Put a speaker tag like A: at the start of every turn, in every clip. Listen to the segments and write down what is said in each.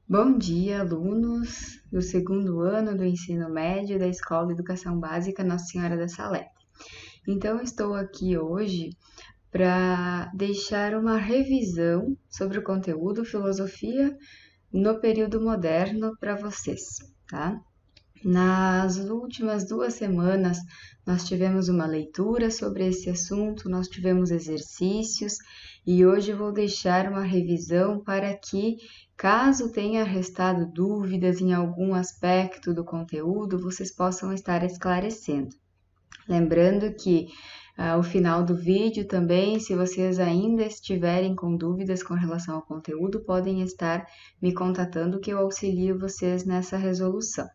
A: Bom dia, alunos do segundo ano do ensino médio da Escola de Educação Básica Nossa Senhora da Salete. Então, estou aqui hoje para deixar uma revisão sobre o conteúdo filosofia no período moderno para vocês, tá? Nas últimas 2 semanas, nós tivemos uma leitura sobre esse assunto, nós tivemos exercícios e hoje eu vou deixar uma revisão para que, caso tenha restado dúvidas em algum aspecto do conteúdo, vocês possam estar esclarecendo. Lembrando que ao final do vídeo também, se vocês ainda estiverem com dúvidas com relação ao conteúdo, podem estar me contatando que eu auxilio vocês nessa resolução.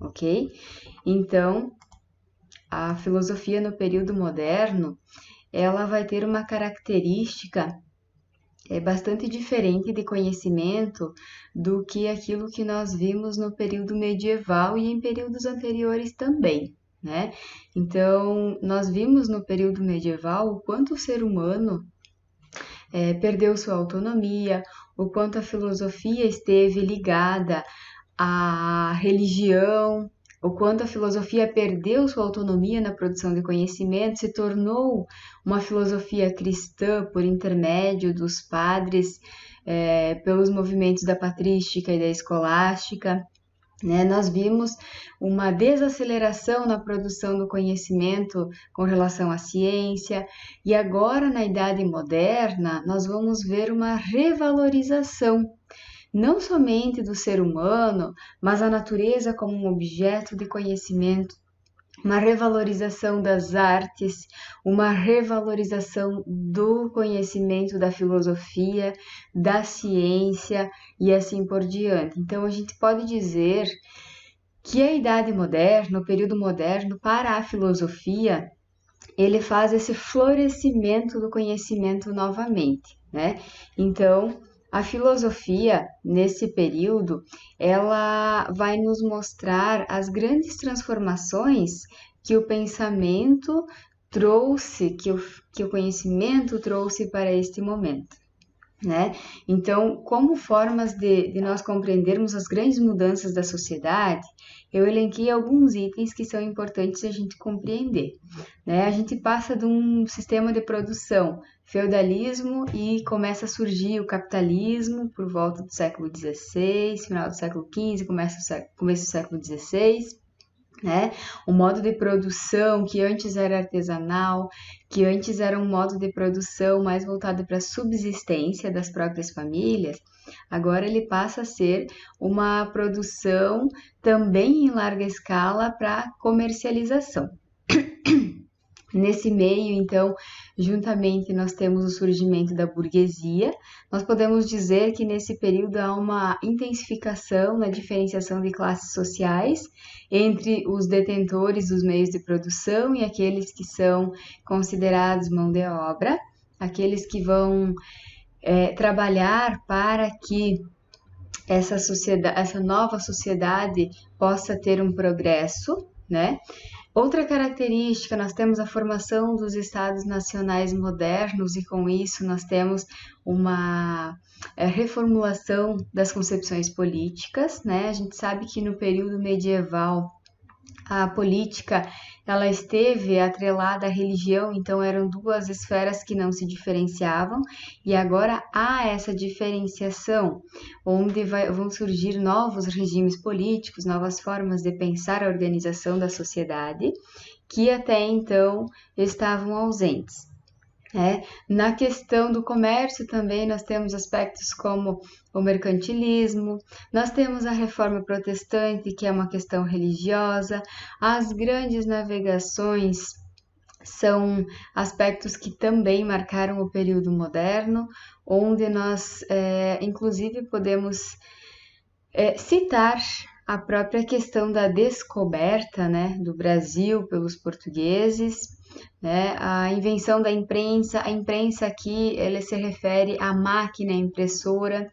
A: Ok? Então, a filosofia no período moderno, ela vai ter uma característica bastante diferente de conhecimento do que aquilo que nós vimos no período medieval e em períodos anteriores também, né? Então, nós vimos no período medieval o quanto o ser humano perdeu sua autonomia, o quanto a filosofia esteve ligada a religião, o quanto a filosofia perdeu sua autonomia na produção de conhecimento, se tornou uma filosofia cristã por intermédio dos padres, pelos movimentos da patrística e da escolástica. Nós vimos uma desaceleração na produção do conhecimento com relação à ciência, e agora, na Idade Moderna, nós vamos ver uma revalorização não somente do ser humano, mas a natureza como um objeto de conhecimento, uma revalorização das artes, uma revalorização do conhecimento da filosofia, da ciência e assim por diante. Então, a gente pode dizer que a Idade Moderna, o período moderno, para a filosofia, ele faz esse florescimento do conhecimento novamente, né? Então, a filosofia, nesse período, ela vai nos mostrar as grandes transformações que o pensamento trouxe, que o conhecimento trouxe para este momento, né? Então, como formas de nós compreendermos as grandes mudanças da sociedade, eu elenquei alguns itens que são importantes a gente compreender, né? A gente passa de um sistema de produção, feudalismo, e começa a surgir o capitalismo por volta do século XVI, final do século XV, começo do século XVI, né? Um modo de produção que antes era artesanal, que antes era um modo de produção mais voltado para a subsistência das próprias famílias, agora ele passa a ser uma produção também em larga escala para comercialização. Nesse meio, então, juntamente nós temos o surgimento da burguesia. Nós podemos dizer que nesse período há uma intensificação na diferenciação de classes sociais entre os detentores dos meios de produção e aqueles que são considerados mão de obra, aqueles que vão trabalhar para que essa nova sociedade possa ter um progresso, né? Outra característica, nós temos a formação dos estados nacionais modernos e com isso nós temos uma reformulação das concepções políticas, né? A gente sabe que no período medieval a política ela esteve atrelada à religião, então eram duas esferas que não se diferenciavam, e agora há essa diferenciação, onde vão surgir novos regimes políticos, novas formas de pensar a organização da sociedade, que até então estavam ausentes. Na questão do comércio também nós temos aspectos como o mercantilismo, nós temos a reforma protestante, que é uma questão religiosa, as grandes navegações são aspectos que também marcaram o período moderno, onde nós inclusive podemos citar a própria questão da descoberta, né, do Brasil pelos portugueses, né, a invenção da imprensa. A imprensa aqui ela se refere à máquina impressora,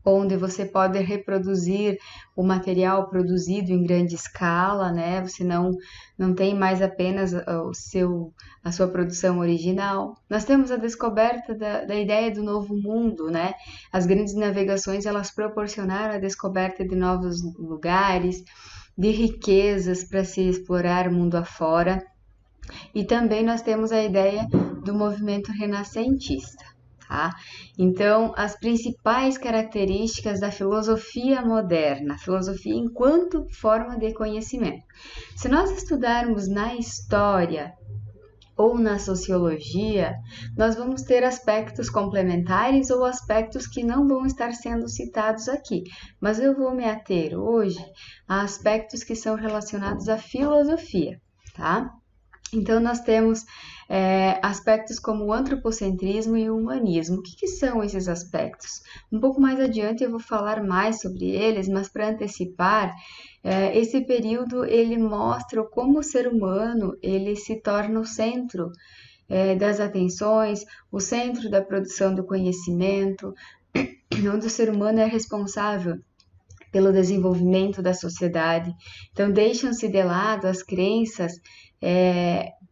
A: onde você pode reproduzir o material produzido em grande escala, né? Você não tem mais apenas a sua produção original. Nós temos a descoberta da ideia do novo mundo, né? As grandes navegações, elas proporcionaram a descoberta de novos lugares, de riquezas para se explorar mundo afora. E também nós temos a ideia do movimento renascentista. Tá? Então, as principais características da filosofia moderna, filosofia enquanto forma de conhecimento. Se nós estudarmos na história ou na sociologia, nós vamos ter aspectos complementares ou aspectos que não vão estar sendo citados aqui, mas eu vou me ater hoje a aspectos que são relacionados à filosofia, tá? Então, nós temos aspectos como o antropocentrismo e o humanismo. O que são esses aspectos? Um pouco mais adiante eu vou falar mais sobre eles, mas para antecipar, esse período ele mostra como o ser humano ele se torna o centro das atenções, o centro da produção do conhecimento, onde o ser humano é responsável pelo desenvolvimento da sociedade. Então, deixam-se de lado as crenças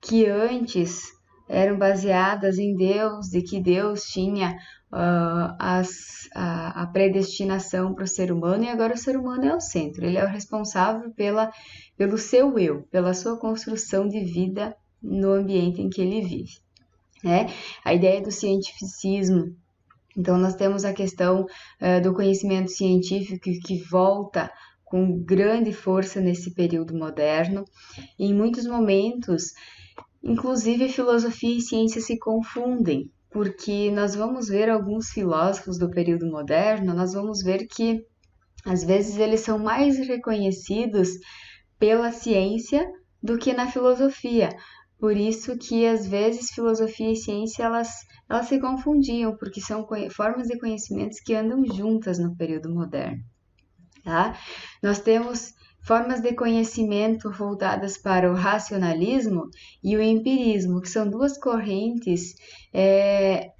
A: que antes eram baseadas em Deus, de que Deus tinha a predestinação para o ser humano, e agora o ser humano é o centro, ele é o responsável pelo seu eu, pela sua construção de vida no ambiente em que ele vive. A ideia do cientificismo. Então, nós temos a questão do conhecimento científico que volta com grande força nesse período moderno. E em muitos momentos, inclusive filosofia e ciência se confundem, porque nós vamos ver alguns filósofos do período moderno, nós vamos ver que às vezes eles são mais reconhecidos pela ciência do que na filosofia. Por isso que às vezes filosofia e ciência elas se confundiam, porque são formas de conhecimentos que andam juntas no período moderno. Tá? Nós temos formas de conhecimento voltadas para o racionalismo e o empirismo, que são duas correntes,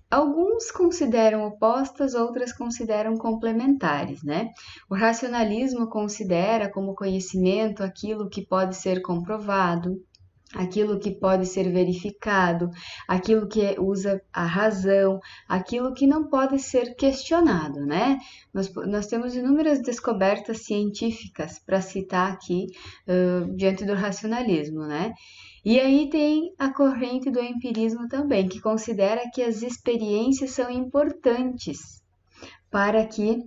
A: alguns consideram opostas, outras consideram complementares, né? O racionalismo considera como conhecimento aquilo que pode ser comprovado, aquilo que pode ser verificado, aquilo que usa a razão, aquilo que não pode ser questionado, né? Nós temos inúmeras descobertas científicas para citar aqui diante do racionalismo, né? E aí tem a corrente do empirismo também, que considera que as experiências são importantes para que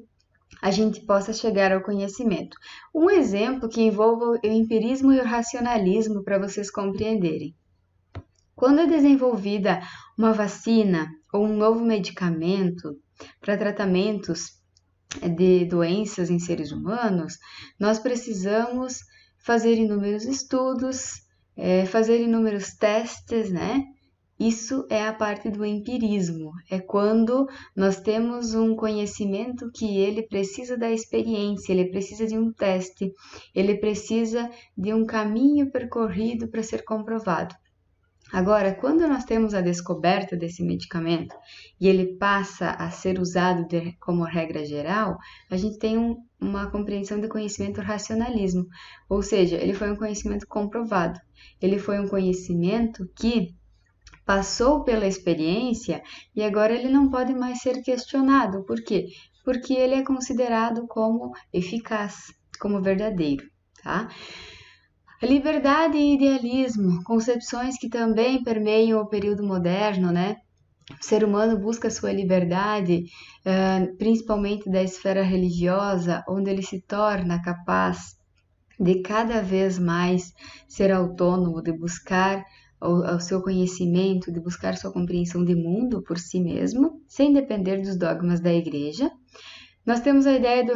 A: a gente possa chegar ao conhecimento. Um exemplo que envolva o empirismo e o racionalismo para vocês compreenderem. Quando é desenvolvida uma vacina ou um novo medicamento para tratamentos de doenças em seres humanos, nós precisamos fazer inúmeros estudos, fazer inúmeros testes, né? Isso é a parte do empirismo, é quando nós temos um conhecimento que ele precisa da experiência, ele precisa de um teste, ele precisa de um caminho percorrido para ser comprovado. Agora, quando nós temos a descoberta desse medicamento e ele passa a ser usado como regra geral, a gente tem uma compreensão de conhecimento racionalismo, ou seja, ele foi um conhecimento comprovado, ele foi um conhecimento que passou pela experiência e agora ele não pode mais ser questionado. Por quê? Porque ele é considerado como eficaz, como verdadeiro, tá? A liberdade e idealismo, concepções que também permeiam o período moderno, né? O ser humano busca sua liberdade, principalmente da esfera religiosa, onde ele se torna capaz de cada vez mais ser autônomo, de buscar o seu conhecimento, de buscar sua compreensão de mundo por si mesmo, sem depender dos dogmas da igreja. Nós temos a ideia do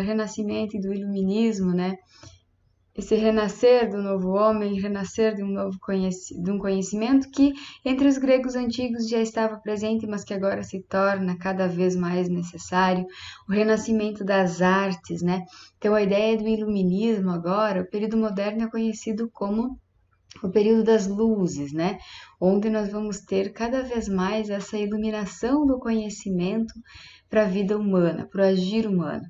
A: renascimento e do iluminismo, né? Esse renascer do novo homem, renascer de um conhecimento que entre os gregos antigos já estava presente, mas que agora se torna cada vez mais necessário. O renascimento das artes, né? Então a ideia do iluminismo agora, o período moderno é conhecido como o período das luzes, né? Onde nós vamos ter cada vez mais essa iluminação do conhecimento para a vida humana, para o agir humano.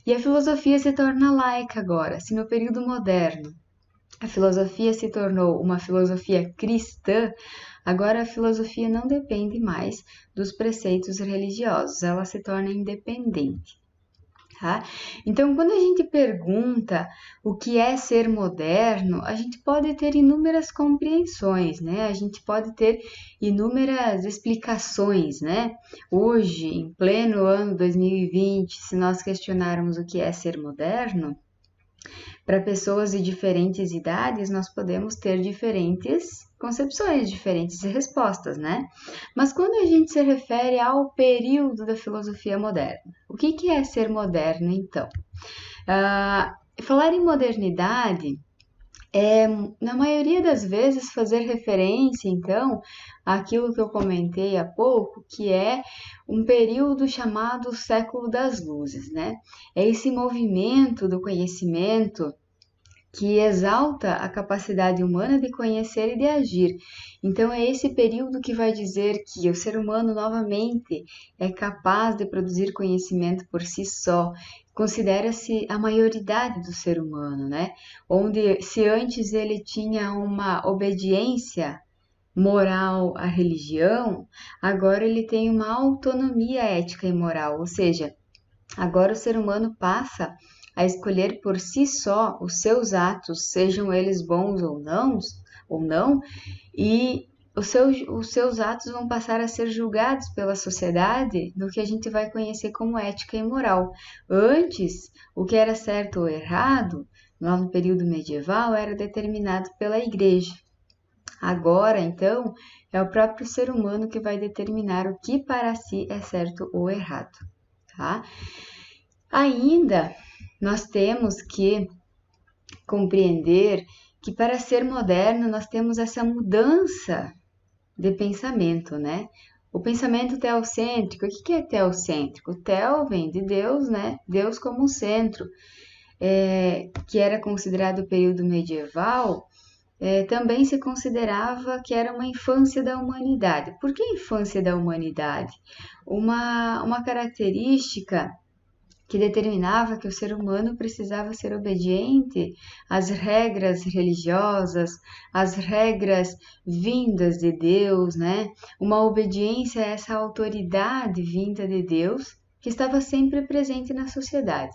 A: E a filosofia se torna laica agora. Se no período moderno a filosofia se tornou uma filosofia cristã, agora a filosofia não depende mais dos preceitos religiosos, ela se torna independente. Tá? Então, quando a gente pergunta o que é ser moderno, a gente pode ter inúmeras compreensões, né? A gente pode ter inúmeras explicações, né? Hoje, em pleno ano 2020, se nós questionarmos o que é ser moderno, para pessoas de diferentes idades, nós podemos ter diferentes concepções, diferentes respostas, né? Mas quando a gente se refere ao período da filosofia moderna, o que é ser moderno, então? Falar em modernidade é, na maioria das vezes, fazer referência, então, àquilo que eu comentei há pouco, que é um período chamado século das luzes, né? É esse movimento do conhecimento que exalta a capacidade humana de conhecer e de agir. Então, é esse período que vai dizer que o ser humano, novamente, é capaz de produzir conhecimento por si só. Considera-se a maioridade do ser humano, né? Onde, se antes ele tinha uma obediência moral à religião, agora ele tem uma autonomia ética e moral, ou seja, agora o ser humano passa a escolher por si só os seus atos, sejam eles bons ou não, e os seus atos vão passar a ser julgados pela sociedade no que a gente vai conhecer como ética e moral. Antes, o que era certo ou errado, lá no período medieval, era determinado pela igreja. Agora, então, é o próprio ser humano que vai determinar o que para si é certo ou errado, tá? Ainda nós temos que compreender que para ser moderno nós temos essa mudança de pensamento, né? O pensamento teocêntrico, o que é teocêntrico? Teo vem de Deus, né? Deus como centro, que era considerado o período medieval, também se considerava que era uma infância da humanidade. Por que infância da humanidade? Uma característica que determinava que o ser humano precisava ser obediente às regras religiosas, às regras vindas de Deus, né? Uma obediência a essa autoridade vinda de Deus que estava sempre presente na sociedade.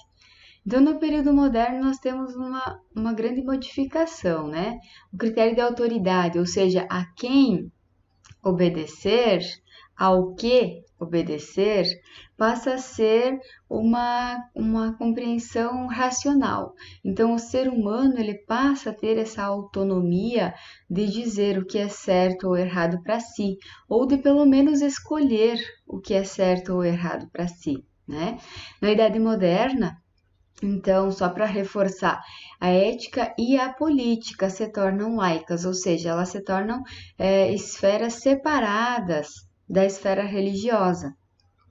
A: Então, no período moderno, nós temos uma grande modificação, né? O critério de autoridade, ou seja, a quem obedecer, ao que obedecer, passa a ser uma compreensão racional. Então, o ser humano ele passa a ter essa autonomia de dizer o que é certo ou errado para si, ou de pelo menos escolher o que é certo ou errado para si, né? Na Idade Moderna, então, só para reforçar, a ética e a política se tornam laicas, ou seja, elas se tornam esferas separadas da esfera religiosa,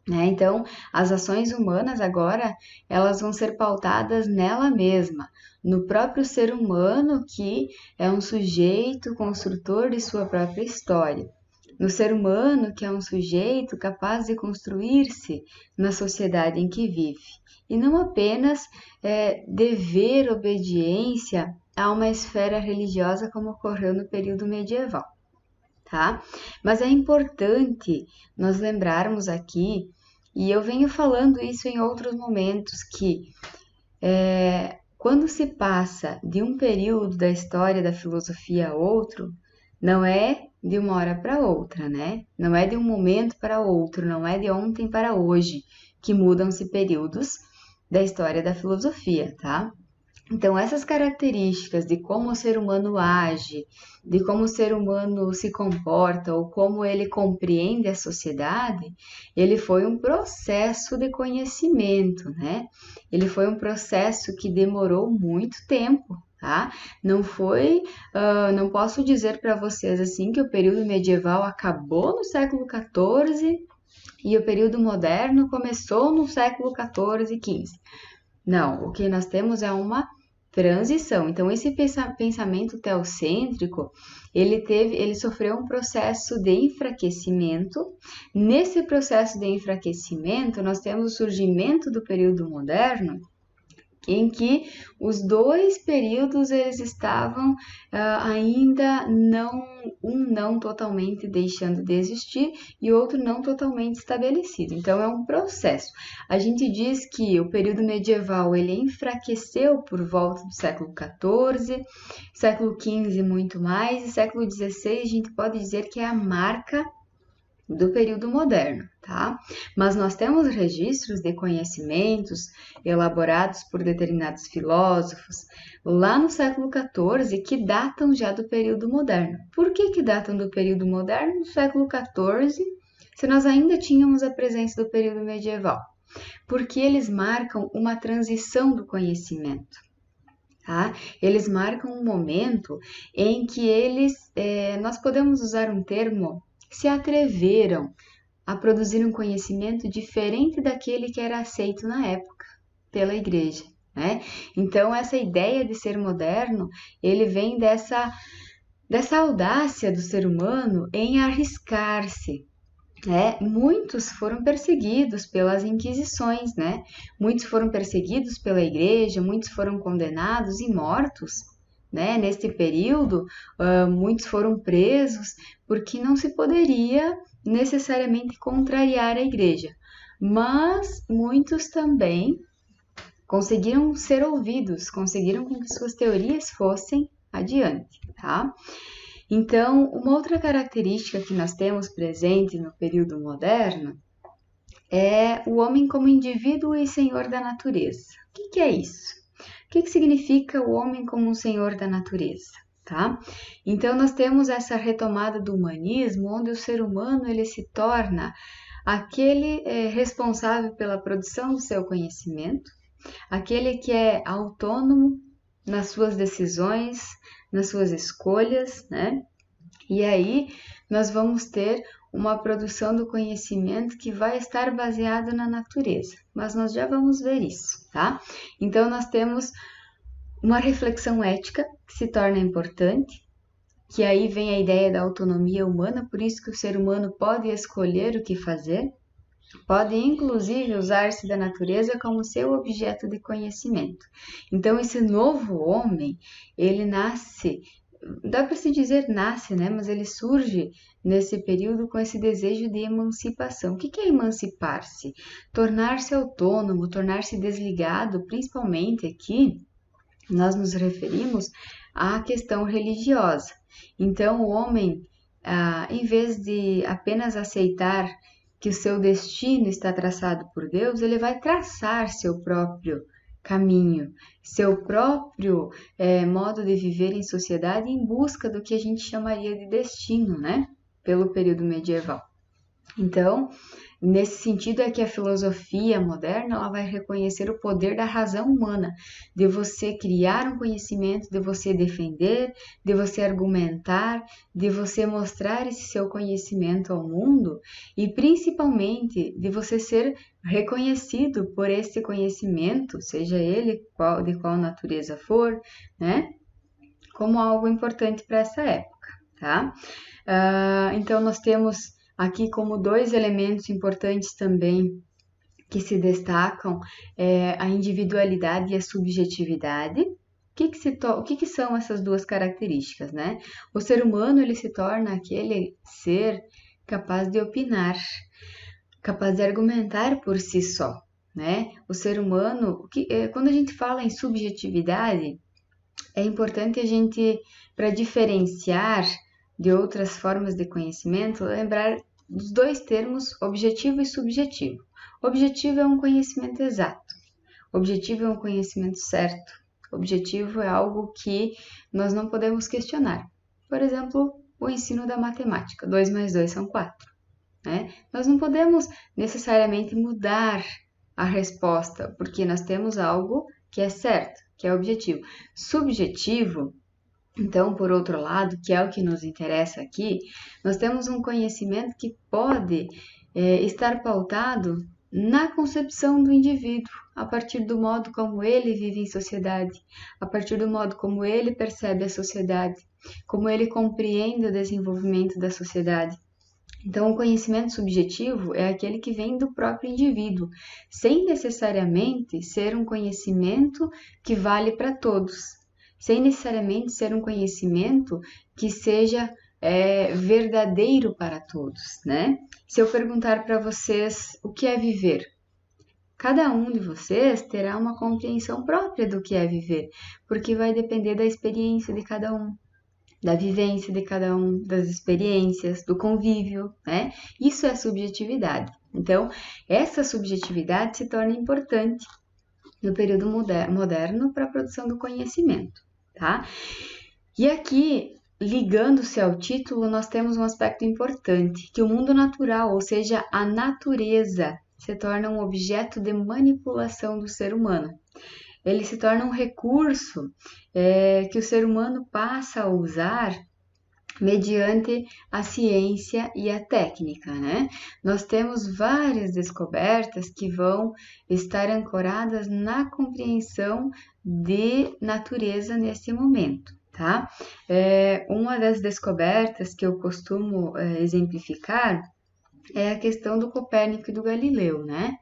A: né? Então, as ações humanas agora, elas vão ser pautadas nela mesma, no próprio ser humano que é um sujeito construtor de sua própria história. No ser humano, que é um sujeito capaz de construir-se na sociedade em que vive, e não apenas dever obediência a uma esfera religiosa como ocorreu no período medieval, tá? Mas é importante nós lembrarmos aqui, e eu venho falando isso em outros momentos, que quando se passa de um período da história da filosofia a outro, não é de uma hora para outra, né? Não é de um momento para outro, não é de ontem para hoje que mudam-se períodos da história da filosofia, tá? Então, essas características de como o ser humano age, de como o ser humano se comporta ou como ele compreende a sociedade, ele foi um processo de conhecimento, né? Ele foi um processo que demorou muito tempo, tá? Não foi, não posso dizer para vocês assim que o período medieval acabou no século XIV e o período moderno começou no século XIV e XV. Não, o que nós temos é uma transição. Então, esse pensamento teocêntrico, ele sofreu um processo de enfraquecimento. Nesse processo de enfraquecimento, nós temos o surgimento do período moderno, em que os dois períodos eles estavam ainda não totalmente deixando de existir e outro não totalmente estabelecido. Então é um processo. A gente diz que o período medieval ele enfraqueceu por volta do século XIV, século XV muito mais, e século XVI a gente pode dizer que é a marca do período moderno, tá? Mas nós temos registros de conhecimentos elaborados por determinados filósofos lá no século XIV que datam já do período moderno. Por que datam do período moderno no século XIV, se nós ainda tínhamos a presença do período medieval? Porque eles marcam uma transição do conhecimento. Tá? Eles marcam um momento em que nós podemos usar um termo, se atreveram a produzir um conhecimento diferente daquele que era aceito na época pela igreja, né? Então, essa ideia de ser moderno, ele vem dessa audácia do ser humano em arriscar-se. Muitos foram perseguidos pelas inquisições, né? Muitos foram perseguidos pela igreja, muitos foram condenados e mortos, né? Neste período, muitos foram presos porque não se poderia necessariamente contrariar a igreja, mas muitos também conseguiram ser ouvidos, conseguiram que suas teorias fossem adiante, tá? Então, uma outra característica que nós temos presente no período moderno é o homem como indivíduo e senhor da natureza. O que é isso? O que significa o homem como um senhor da natureza? Tá? Então, nós temos essa retomada do humanismo, onde o ser humano ele se torna aquele responsável pela produção do seu conhecimento, aquele que é autônomo nas suas decisões, nas suas escolhas, né? E aí nós vamos ter uma produção do conhecimento que vai estar baseado na natureza, mas nós já vamos ver isso, tá? Então nós temos uma reflexão ética que se torna importante, que aí vem a ideia da autonomia humana, por isso que o ser humano pode escolher o que fazer, pode inclusive usar-se da natureza como seu objeto de conhecimento. Então esse novo homem, ele nasce, dá para se dizer nasce, né? Mas ele surge nesse período com esse desejo de emancipação. O que é emancipar-se? Tornar-se autônomo, tornar-se desligado, principalmente aqui, nós nos referimos à questão religiosa. Então, o homem, em vez de apenas aceitar que o seu destino está traçado por Deus, ele vai traçar seu próprio caminho, seu próprio modo de viver em sociedade em busca do que a gente chamaria de destino, né? Pelo período medieval. Então, nesse sentido é que a filosofia moderna ela vai reconhecer o poder da razão humana, de você criar um conhecimento, de você defender, de você argumentar, de você mostrar esse seu conhecimento ao mundo e principalmente de você ser reconhecido por esse conhecimento, seja ele de qual natureza for, né? Como algo importante para essa época, tá? Então, nós temos aqui como dois elementos importantes também que se destacam a individualidade e a subjetividade. O que são essas duas características, né? O ser humano ele se torna aquele ser capaz de opinar, capaz de argumentar por si só, né? O ser humano, quando a gente fala em subjetividade, é importante a gente, para diferenciar de outras formas de conhecimento, lembrar dos dois termos objetivo e subjetivo. Objetivo é um conhecimento exato, objetivo é um conhecimento certo, objetivo é algo que nós não podemos questionar. Por exemplo, o ensino da matemática, 2 mais 2 são 4. Né? Nós não podemos necessariamente mudar a resposta, porque nós temos algo que é certo, que é objetivo. Subjetivo, então, por outro lado, que é o que nos interessa aqui, nós temos um conhecimento que pode estar pautado na concepção do indivíduo, a partir do modo como ele vive em sociedade, a partir do modo como ele percebe a sociedade, como ele compreende o desenvolvimento da sociedade. Então, o conhecimento subjetivo é aquele que vem do próprio indivíduo, sem necessariamente ser um conhecimento que vale para todos, sem necessariamente ser um conhecimento que seja verdadeiro para todos, né? Se eu perguntar para vocês o que é viver, cada um de vocês terá uma compreensão própria do que é viver, porque vai depender da experiência de cada um, da vivência de cada um, das experiências, do convívio, né? Isso é subjetividade. Então, essa subjetividade se torna importante no período moderno para a produção do conhecimento, tá? E aqui, ligando-se ao título, nós temos um aspecto importante, que o mundo natural, ou seja, a natureza, se torna um objeto de manipulação do ser humano. Ele se torna um recurso que o ser humano passa a usar mediante a ciência e a técnica, né? Nós temos várias descobertas que vão estar ancoradas na compreensão de natureza nesse momento, tá? Uma das descobertas que eu costumo exemplificar é a questão do Copérnico e do Galileu, né?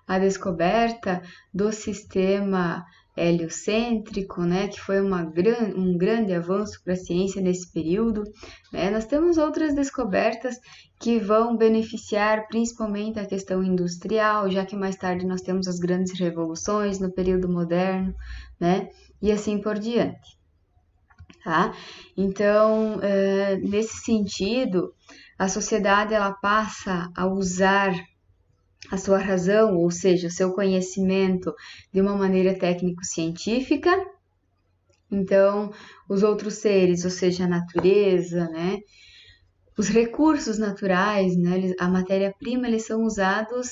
A: A descoberta do sistema heliocêntrico, né, que foi um grande avanço para a ciência nesse período. Né? Nós temos outras descobertas que vão beneficiar principalmente a questão industrial, já que mais tarde nós temos as grandes revoluções no período moderno, né, e assim por diante. Tá? Então, nesse sentido, a sociedade ela passa a usar a sua razão, ou seja, o seu conhecimento de uma maneira técnico-científica. Então, os outros seres, ou seja, a natureza, né? Os recursos naturais, né? A matéria-prima, eles são usados,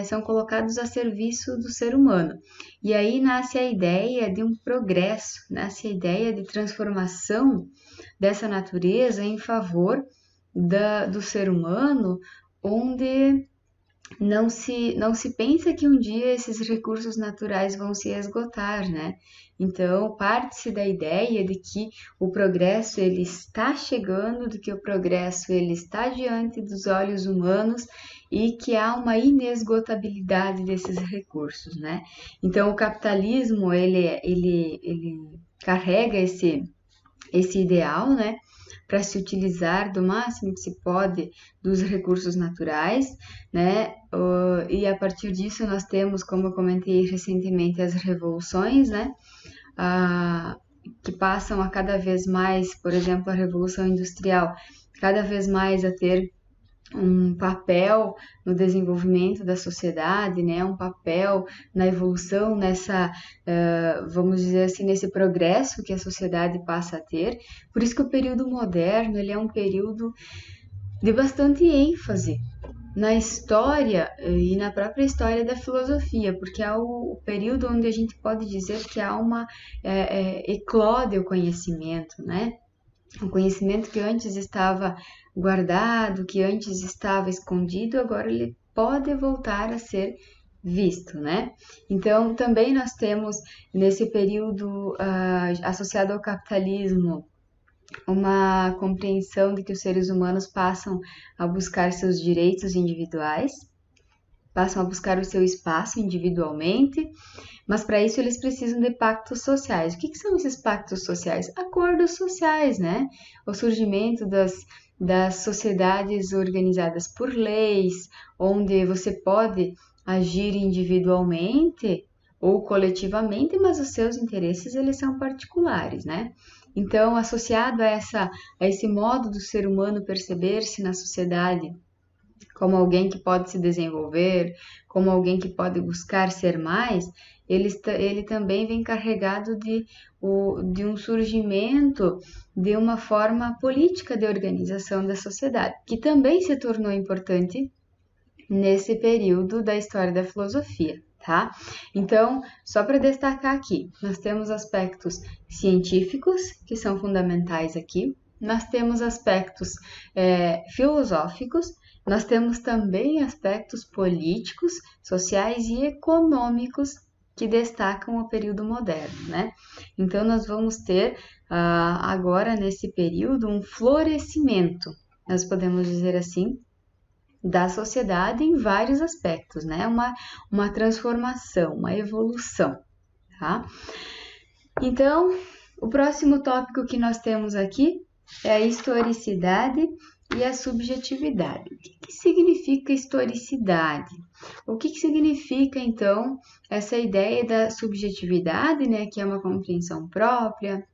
A: são colocados a serviço do ser humano. E aí nasce a ideia de um progresso, nasce a ideia de transformação dessa natureza em favor do ser humano, onde não se pensa que um dia esses recursos naturais vão se esgotar, né? Então, parte-se da ideia de que o progresso ele está chegando, de que o progresso ele está diante dos olhos humanos e que há uma inesgotabilidade desses recursos, né? Então, o capitalismo, ele carrega esse ideal, né? Para se utilizar do máximo que se pode dos recursos naturais, né? E a partir disso nós temos, como eu comentei recentemente, as revoluções, né? Que passam a cada vez mais, por exemplo, a Revolução Industrial, cada vez mais a ter um papel no desenvolvimento da sociedade, né? Um papel na evolução, vamos dizer assim, nesse progresso que a sociedade passa a ter. Por isso que o período moderno ele é um período de bastante ênfase na história e na própria história da filosofia, porque é o período onde a gente pode dizer que há uma eclode o conhecimento, né? Um conhecimento que antes estava guardado, que antes estava escondido, agora ele pode voltar a ser visto, né? Então, também nós temos nesse período associado ao capitalismo uma compreensão de que os seres humanos passam a buscar seus direitos individuais, passam a buscar o seu espaço individualmente, mas para isso eles precisam de pactos sociais. O que são esses pactos sociais? Acordos sociais, né? O surgimento das sociedades organizadas por leis, onde você pode agir individualmente ou coletivamente, mas os seus interesses eles são particulares, né? Então, associado a esse modo do ser humano perceber-se na sociedade como alguém que pode se desenvolver, como alguém que pode buscar ser mais, ele também vem carregado de um surgimento de uma forma política de organização da sociedade, que também se tornou importante nesse período da história da filosofia, tá? Então, só para destacar aqui, nós temos aspectos científicos, que são fundamentais aqui, nós temos aspectos filosóficos, nós temos também aspectos políticos, sociais e econômicos que destacam o período moderno, né? Então, nós vamos ter agora, nesse período, um florescimento, nós podemos dizer assim, da sociedade em vários aspectos, né? Uma transformação, uma evolução, tá? Então, o próximo tópico que nós temos aqui é a historicidade e a subjetividade. O que significa historicidade? O que significa, então, essa ideia da subjetividade, né? Que é uma compreensão própria,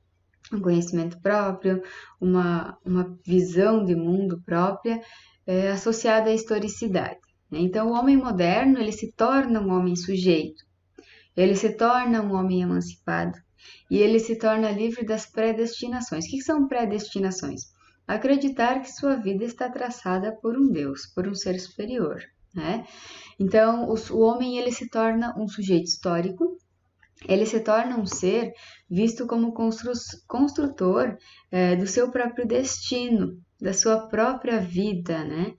A: um conhecimento próprio, uma visão de mundo própria, associada à historicidade. Então, o homem moderno, ele se torna um homem sujeito, ele se torna um homem emancipado e ele se torna livre das predestinações. O que são predestinações? Acreditar que sua vida está traçada por um Deus, por um ser superior, né? Então, o homem, ele se torna um sujeito histórico, ele se torna um ser visto como construtor do seu próprio destino, da sua própria vida, né?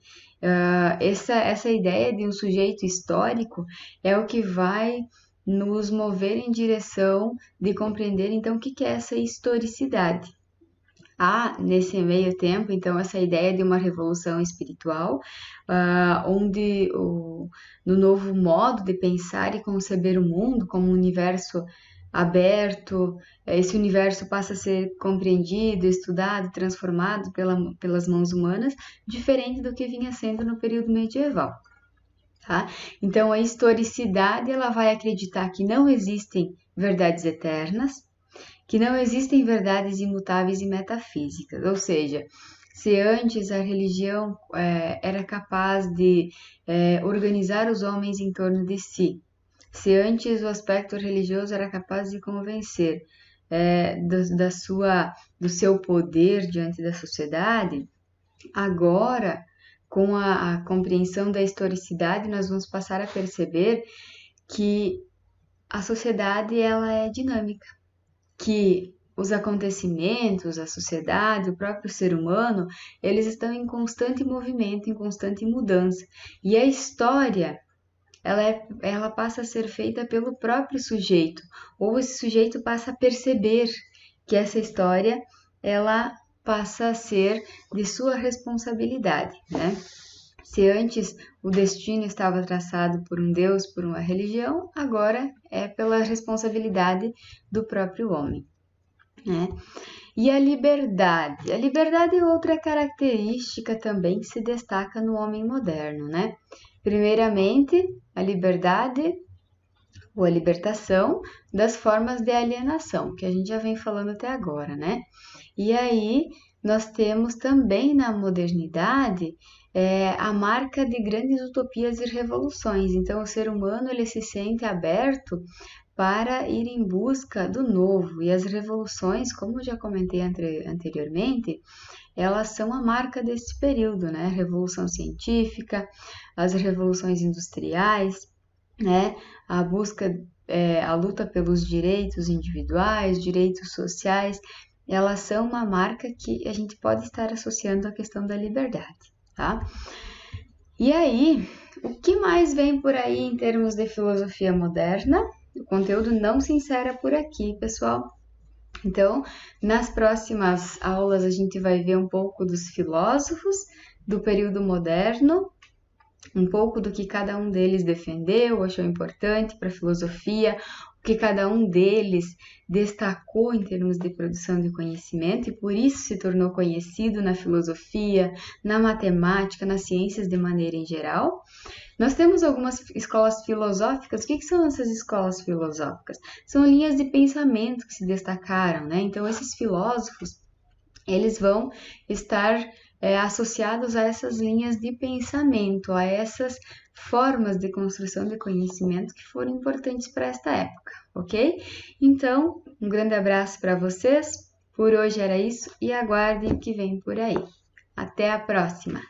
A: Essa ideia de um sujeito histórico é o que vai nos mover em direção de compreender, então, o que é essa historicidade. Há, nesse meio tempo, então, essa ideia de uma revolução espiritual, onde no novo modo de pensar e conceber o mundo como um universo aberto, esse universo passa a ser compreendido, estudado, transformado pelas mãos humanas, diferente do que vinha sendo no período medieval. Tá? Então, a historicidade, ela vai acreditar que não existem verdades eternas, que não existem verdades imutáveis e metafísicas, ou seja, se antes a religião era capaz de organizar os homens em torno de si, se antes o aspecto religioso era capaz de convencer do seu poder diante da sociedade, agora, com a compreensão da historicidade, nós vamos passar a perceber que a sociedade ela é dinâmica, que os acontecimentos, a sociedade, o próprio ser humano, eles estão em constante movimento, em constante mudança. E a história, ela passa a ser feita pelo próprio sujeito, ou esse sujeito passa a perceber que essa história, ela passa a ser de sua responsabilidade, né? Se antes o destino estava traçado por um Deus, por uma religião, agora é pela responsabilidade do próprio homem, né? E a liberdade? A liberdade é outra característica também que se destaca no homem moderno, né? Primeiramente, a liberdade ou a libertação das formas de alienação, que a gente já vem falando até agora, né? E aí, nós temos também na modernidade a marca de grandes utopias e revoluções. Então, o ser humano ele se sente aberto para ir em busca do novo. E as revoluções, como eu já comentei anteriormente, elas são a marca desse período, né? A Revolução Científica, as revoluções industriais, né? A busca, a luta pelos direitos individuais, direitos sociais, elas são uma marca que a gente pode estar associando à questão da liberdade, tá? E aí, o que mais vem por aí em termos de filosofia moderna? O conteúdo não se encerra por aqui, pessoal. Então, nas próximas aulas a gente vai ver um pouco dos filósofos do período moderno, um pouco do que cada um deles defendeu, achou importante para a filosofia, o que cada um deles destacou em termos de produção de conhecimento e por isso se tornou conhecido na filosofia, na matemática, nas ciências de maneira em geral. Nós temos algumas escolas filosóficas. O que são essas escolas filosóficas? São linhas de pensamento que se destacaram, né? Então, esses filósofos, eles vão estar associados a essas linhas de pensamento, a essas formas de construção de conhecimento que foram importantes para esta época, ok? Então, um grande abraço para vocês. Por hoje era isso e aguardem o que vem por aí. Até a próxima!